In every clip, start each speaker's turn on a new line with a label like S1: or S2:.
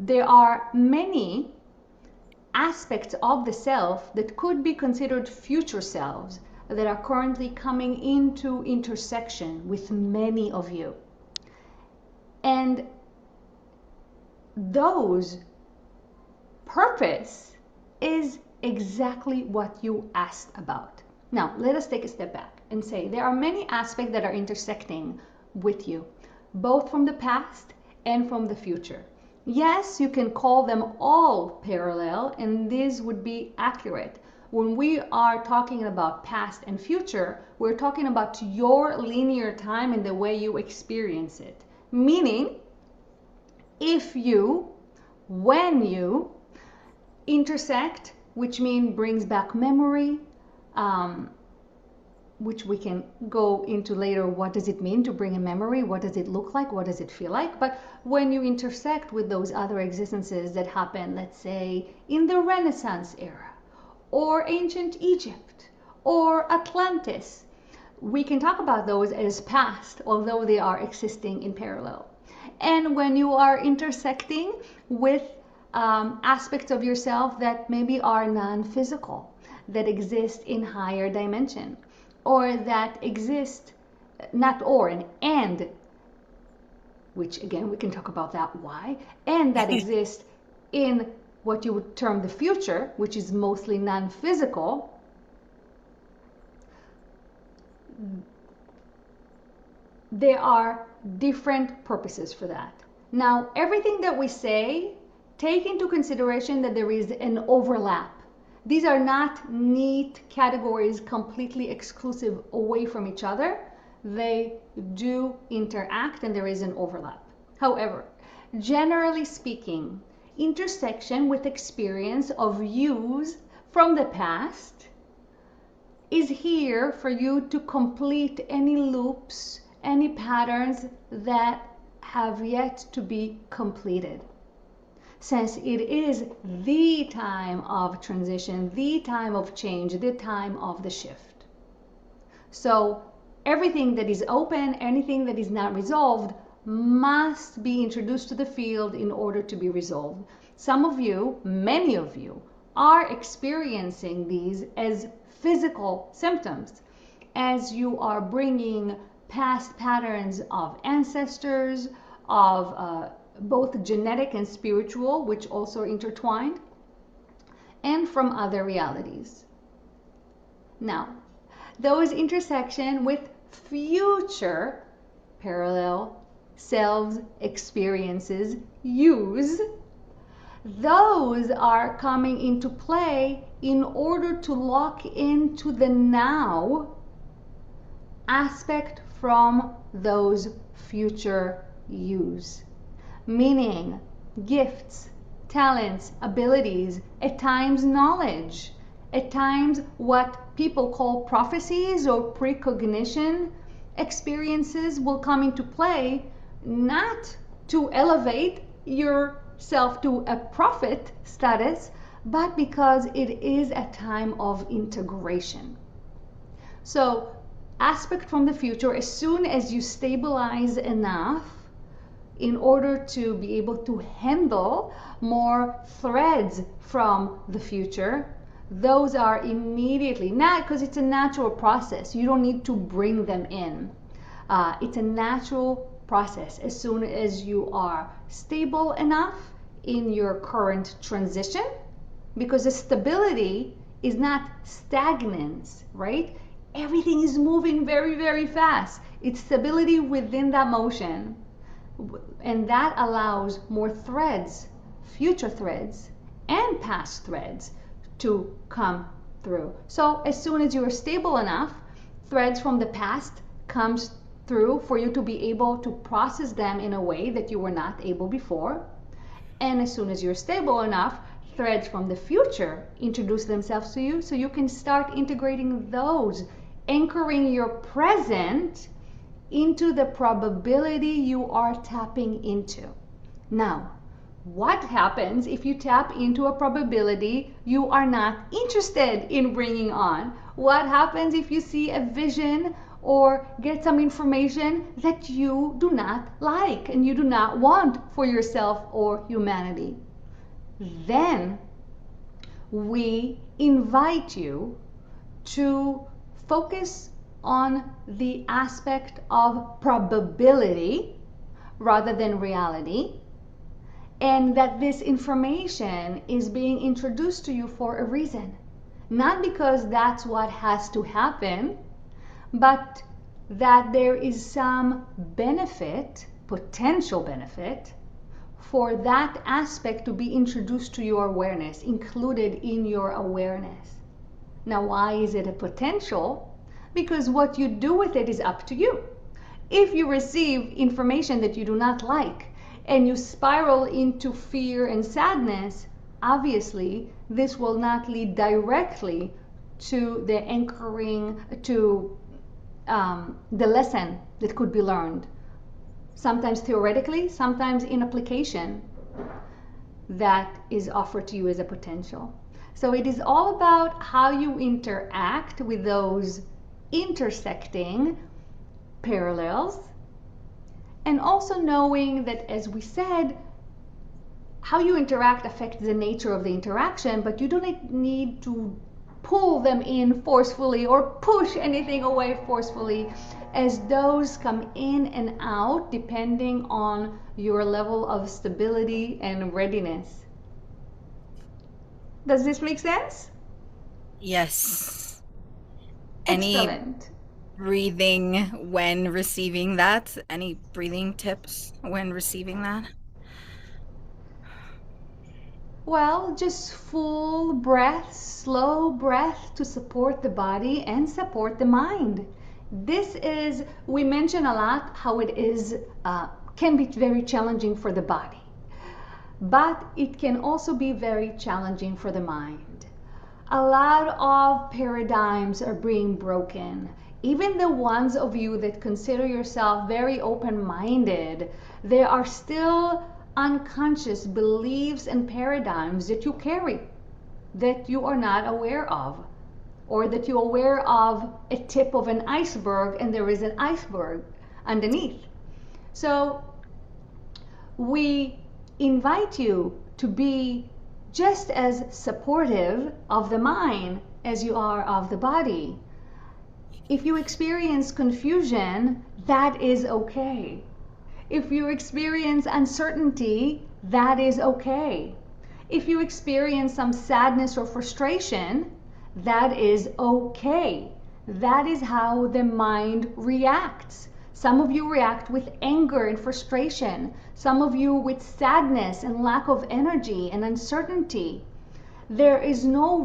S1: there are many aspects of the self that could be considered future selves that are currently coming into intersection with many of you. And those purpose is exactly what you asked about. Now, let us take a step back and say there are many aspects that are intersecting with you, both from the past and from the future. Yes, you can call them all parallel, and this would be accurate. When we are talking about past and future, we're talking about your linear time and the way you experience it. Meaning, if you, when you intersect, which means brings back memory, which we can go into later. What does it mean to bring a memory? What does it look like? What does it feel like? But when you intersect with those other existences that happen, let's say, in the Renaissance era, or ancient Egypt, or Atlantis, we can talk about those as past, although they are existing in parallel. And when you are intersecting with aspects of yourself that maybe are non-physical, that exist in higher dimension, or that exist, not or, and, which again we can talk about that why, and that exist in what you would term the future, which is mostly non-physical, there are different purposes for that. Now, everything that we say, take into consideration that there is an overlap. These are not neat categories completely exclusive away from each other. They do interact and there is an overlap. However, generally speaking, intersection with experience of yous from the past is here for you to complete any loops, any patterns that have yet to be completed. Since it is the time of transition, the time of change, the time of the shift. So everything that is open, anything that is not resolved, must be introduced to the field in order to be resolved. Some of you, many of you, are experiencing these as physical symptoms, as you are bringing past patterns of ancestors, of both genetic and spiritual, which also are intertwined, and from other realities. Now, those intersection with future parallel selves, experiences, yous, those are coming into play in order to lock into the now aspect from those future yous. Meaning gifts, talents, abilities, at times knowledge, at times what people call prophecies or precognition experiences will come into play, not to elevate yourself to a prophet status, but because it is a time of integration. So, aspect from the future, as soon as you stabilize enough in order to be able to handle more threads from the future, those are immediately, not because it's a natural process, you don't need to bring them in. It's a natural process. As soon as you are stable enough in your current transition, because the stability is not stagnance, right? Everything is moving very, very fast. It's stability within that motion. And that allows more threads, future threads, and past threads to come through. So as soon as you are stable enough, threads from the past comes through for you to be able to process them in a way that you were not able before. And as soon as you're stable enough, threads from the future introduce themselves to you so you can start integrating those, anchoring your present into the probability you are tapping into. Now, what happens if you tap into a probability you are not interested in bringing on? What happens if you see a vision or get some information that you do not like and you do not want for yourself or humanity. Then we invite you to focus on the aspect of probability rather than reality, and that this information is being introduced to you for a reason. Not because that's what has to happen, but that there is some benefit, potential benefit, for that aspect to be introduced to your awareness, included in your awareness. Now, why is it a potential? Because what you do with it is up to you. If you receive information that you do not like and you spiral into fear and sadness, obviously this will not lead directly to the anchoring, to the lesson that could be learned. Sometimes theoretically, sometimes in application, that is offered to you as a potential. So it is all about how you interact with those intersecting parallels, and also knowing that, as we said, how you interact affects the nature of the interaction, but you don't need to pull them in forcefully or push anything away forcefully, as those come in and out depending on your level of stability and readiness. Does this make sense?
S2: Yes. Any
S1: Excellent.
S2: breathing when receiving that? Any breathing tips when receiving that?
S1: Well, just full breath, slow breath to support the body and support the mind. This is, we mention a lot how it is, can be very challenging for the body, but it can also be very challenging for the mind. A lot of paradigms are being broken. Even the ones of you that consider yourself very open-minded, there are still unconscious beliefs and paradigms that you carry that you are not aware of, or that you're aware of a tip of an iceberg and there is an iceberg underneath. So we invite you to be just as supportive of the mind as you are of the body. If you experience confusion, that is okay. If you experience uncertainty, that is okay. If you experience some sadness or frustration, that is okay. That is how the mind reacts. Some of you react with anger and frustration. Some of you with sadness and lack of energy and uncertainty. There is no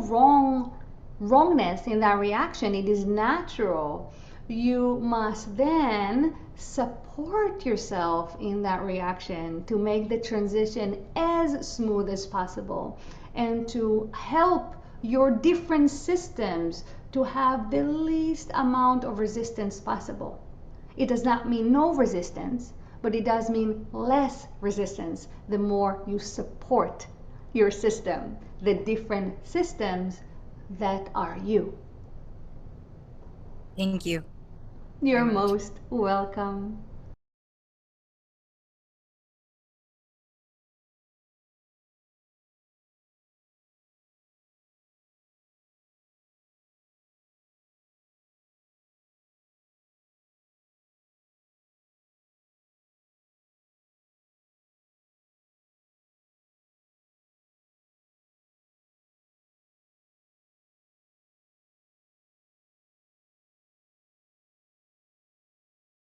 S1: wrongness in that reaction. It is natural. You must then support yourself in that reaction to make the transition as smooth as possible and to help your different systems to have the least amount of resistance possible. It does not mean no resistance, but it does mean less resistance the more you support your system, the different systems that are you.
S2: Thank you
S1: You're
S2: very much.
S1: most welcome.